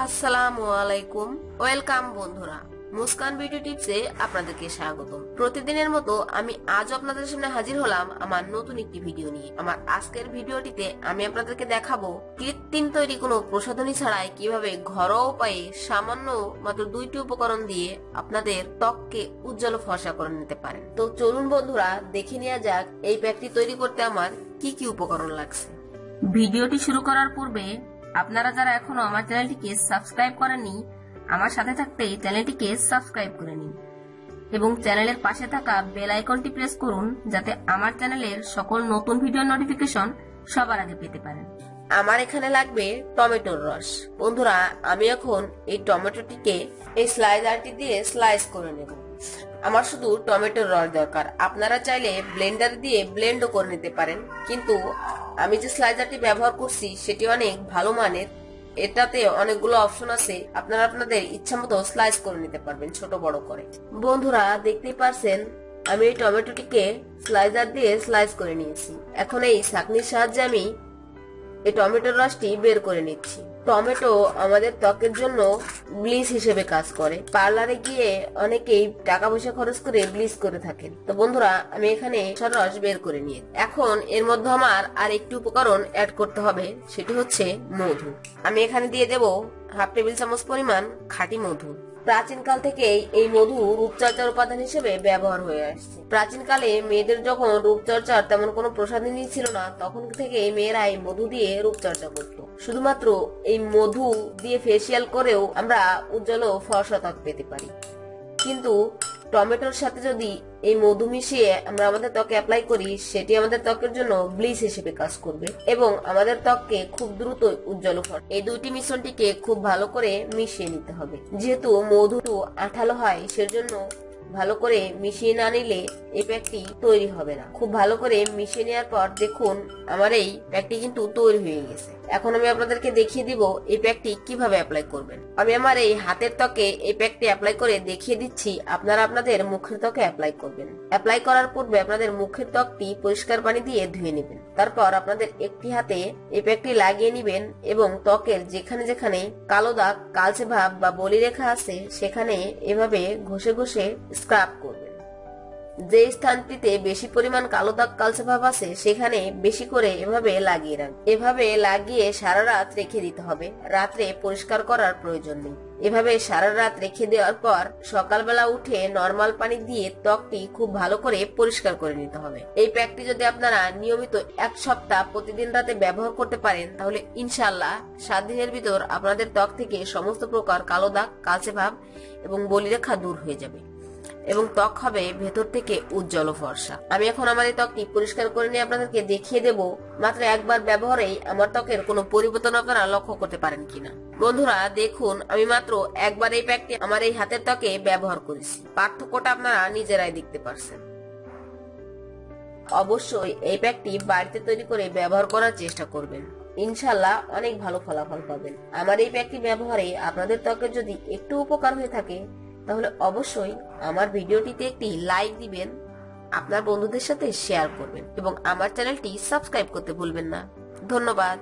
আসসালামু আলাইকুম, ওয়েলকাম বন্ধুরা। মুস্কান বিউটি টিপসে আপনাদেরকে স্বাগতম। প্রতিদিনের মতো আমি আজ আপনাদের সামনে হাজির হলাম আমার নতুন একটি ভিডিও নিয়ে। আমার আজকের ভিডিওটিতে আমি আপনাদেরকে দেখাবো কৃত্রিম তৈরি কোনো প্রসাধনী ছাড়াই কিভাবে ঘরোয়া উপায়ে সামান্য মাত্র 2টি উপকরণ দিয়ে আপনাদের ত্বককে উজ্জ্বল ফর্সা করে নিতে পারেন। তো চলুন বন্ধুরা, দেখে নেওয়া যাক এই প্যাকটি তৈরি করতে আমার কি কি উপকরণ লাগছে। ভিডিওটি শুরু করার পূর্বে আপনারা যারা এখনো আমার চ্যানেলটিকে সাবস্ক্রাইব করেননি, আমার সাথে থাকতে চ্যানেলটিকে সাবস্ক্রাইব করে নিন এবং চ্যানেলের পাশে থাকা বেল আইকনটি প্রেস করুন, যাতে আমার চ্যানেলের সকল নতুন ভিডিও নোটিফিকেশন সবার আগে পেতে পারেন। আমার এখানে লাগবে টমেটোর রস। বন্ধুরা, আমি এখন এই টমেটোটিকে এই স্লাইসারটি দিয়ে স্লাইস করে নেব। আমার শুধু টমেটোর রস দরকার, আপনারা চাইলে ব্লেন্ডার দিয়ে ব্লেন্ডও করে নিতে পারেন, কিন্তু আমি যে স্লাইসারটি ব্যবহার করছি সেটি অনেক ভালো মানের। এটাতে অনেকগুলো অপশন আছে, আপনারা আপনাদের ইচ্ছা মতো স্লাইস করে নিতে পারবেন, ছোট বড় করে। বন্ধুরা, দেখতেই পারছেন আমি এই টমেটোটিকে স্লাইসার দিয়ে স্লাইস করে নিয়েছি। এখন এই ছাঁকনির সাহায্যে আমি এই টমেটোর রসটি বের করে নিচ্ছি। টমেটো আমাদের ত্বকের জন্য ব্লিচ হিসেবে কাজ করে। পার্লারে গিয়ে অনেকেই টাকা পয়সা খরচ করে ব্লিচ করে থাকেন। তো বন্ধুরা, আমি এখানে রস বের করে নিয়ে এখন এর মধ্যে আমার আর একটি উপকরণ অ্যাড করতে হবে, সেটি হচ্ছে মধু। আমি এখানে দিয়ে দেব হাফ টেবিল চামচ পরিমাণ খাঁটি মধু। প্রাচীনকাল থেকেই এই মধু রূপচর্চার উপাদান হিসেবে ব্যবহার হয়ে আসছে। প্রাচীনকালে মেয়েদের যখন রূপচর্চার তেমন কোনো প্রসাধনী ছিল না, তখন থেকে মেয়েরা এই মধু দিয়ে রূপচর্চা করত। শুধুমাত্র এই মধু দিয়ে ফেসিয়াল করেও আমরা উজ্জ্বল ও ফর্সা ত্বক পেতে পারি, কিন্তু টমেটোর সাথে যদি এই মধু মিশিয়ে আমরা আমাদের ত্বকে অ্যাপ্লাই করি, সেটি আমাদের ত্বকের জন্য ব্লিচ হিসেবে কাজ করবে এবং আমাদের ত্বককে খুব দ্রুত উজ্জ্বল করে। এই দুইটি মিশ্রণটিকে খুব ভালো করে মিশিয়ে নিতে হবে। যেহেতু মধু আঠালো হয়, সেজন্য ভালো করে মিশিয়ে না নিলে এই প্যাকটি তৈরি হবে না। খুব ভালো করে মিশিয়ে নেওয়ার পর দেখুন আমার এই প্যাকটি কিন্তু তৈরি হয়ে গেছে। এখন আমি আপনাদেরকে দেখিয়ে দিব এই প্যাকটি কিভাবে অ্যাপ্লাই করবেন। আমি আমার এই হাতের ত্বকে এই প্যাকটি অ্যাপ্লাই করে দেখিয়ে দিচ্ছি, আপনারা আপনাদের মুখের ত্বকে অ্যাপ্লাই করবেন। অ্যাপ্লাই করার পূর্বে আপনাদের মুখের ত্বকটি পরিষ্কার পানি দিয়ে ধুয়ে নেবেন। তারপর আপনাদের একটি হাতে এই প্যাকটি লাগিয়ে নেবেন এবং ত্বকের যেখানে যেখানে কালো দাগ, কালচে ভাব বা বলি রেখা আছে, সেখানে এভাবে ঘষে ঘষে স্ক্রাব করবেন। যে স্থানটিতে বেশি পরিমাণ কালো দাগ, কালচে ভাব আছে, সেখানে বেশি করে এভাবে লাগিয়ে রাখবেন। এভাবে লাগিয়ে সারা রাত রেখে দিতে হবে, রাত্রে পরিষ্কার করার প্রয়োজন নেই। এভাবে সারা রাত রেখে দেওয়ার পর সকালবেলা উঠে নরমাল পানি দিয়ে ত্বকটি খুব ভালো করে পরিষ্কার করে নিতে হবে। এই প্যাকটি যদি আপনারা নিয়মিত 1 সপ্তাহ প্রতিদিন রাতে ব্যবহার করতে পারেন, তাহলে ইনশাআল্লাহ 7 দিনের ভিতর আপনাদের ত্বক থেকে সমস্ত প্রকার কালো দাগ, কালচে ভাব এবং বলিরেখা দূর হয়ে যাবে এবং ত্বক হবে ভেতর থেকে উজ্জ্বল ফর্সা। আমি এখন আমার এই ত্বকটি পরিষ্কার করে নিয়ে আপনাদেরকে দেখিয়ে দেব মাত্র একবার ব্যবহারেই আমার ত্বকের কোনো পরিবর্তন আপনারা লক্ষ্য করতে পারেন কিনা। বন্ধুরা, দেখুন আমি মাত্র একবার এই প্যাকটি আমার এই হাতের ত্বকে ব্যবহার করেছি। পার্থক্যটা আপনারা নিজেরাই দেখতে পারছেন। অবশ্যই এই প্যাকটি বাড়িতে তৈরি করে ব্যবহার করার চেষ্টা করবেন, ইনশাআল্লাহ অনেক ভালো ফলাফল পাবেন। আমার এই প্যাকটি ব্যবহারে আপনাদের ত্বকের যদি একটু উপকার হয়ে থাকে, তাহলে অবশ্যই আমার ভিডিওটিতে একটি লাইক দিবেন, আপনার বন্ধুদের সাথে শেয়ার করবেন এবং আমার চ্যানেলটি সাবস্ক্রাইব করতে ভুলবেন না। ধন্যবাদ।